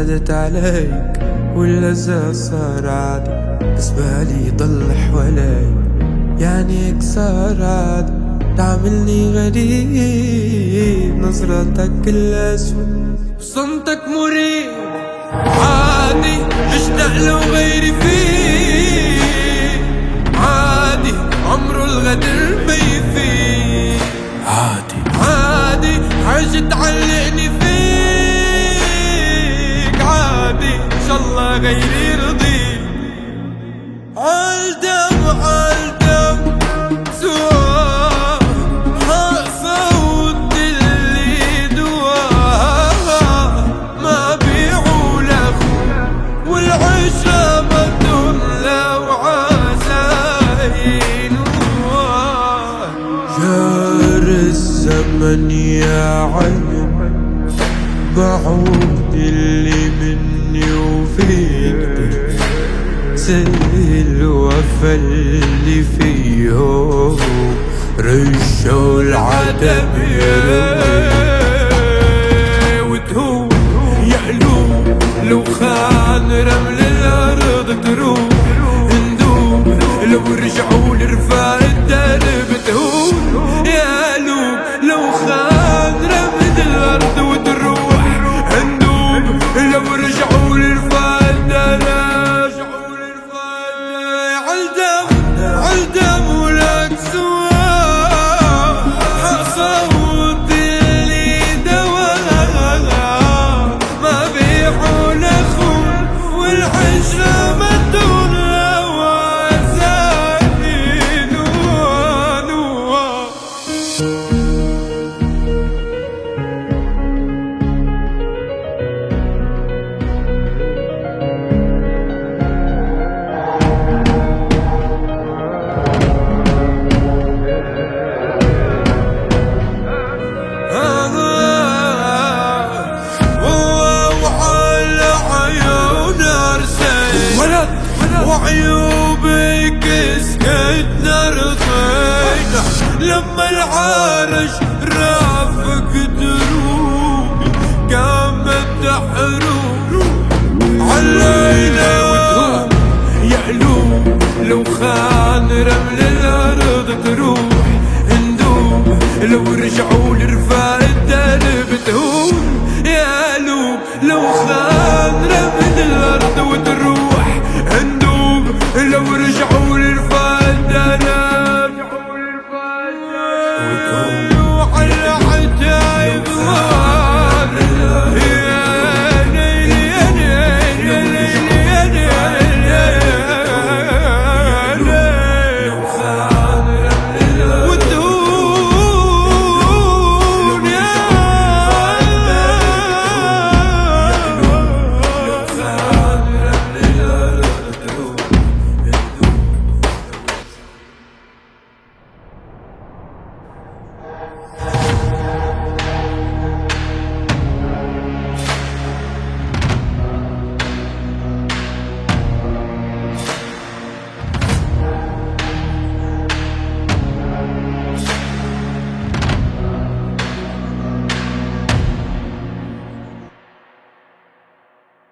زادت عليك واللذة صار عادي، بس بالي ضل حوالي يعني اكسر عادي. تعملني غريب نظرتك الأسود وصمتك مريب عادي، اشتاق لو غيري فيه عادي، عمره الغدر ما يفيد عادي عادي، حاجة تعلقني فيك عادي، ان شاء الله غيري يرضيك. عالدم عالدم سوا حصوت اللي دواها، ما بيعوا لأخو والعشرة بدهم لو عزاين. جار الزمن يا عين بعود اللي مني وفيك، زي الوفا اللي فيه رشوا العتب وتهون يا قلوب، لو خان رمل الأرض تروح ندوب، لو رجعوا لرفاق الدرب تهون يا قلوب، لو خان رمل الأرض وتروح ندوب، لو رجعوا لرفاق الدرب. عالدم ولك سوا حصوت اللي دواها، ما بيعوا لأخون والعشرة بدهم لو عزاين. وعيوبك سكتنا رضينا لما العرش رافق دروبي قامت تحروب علينا.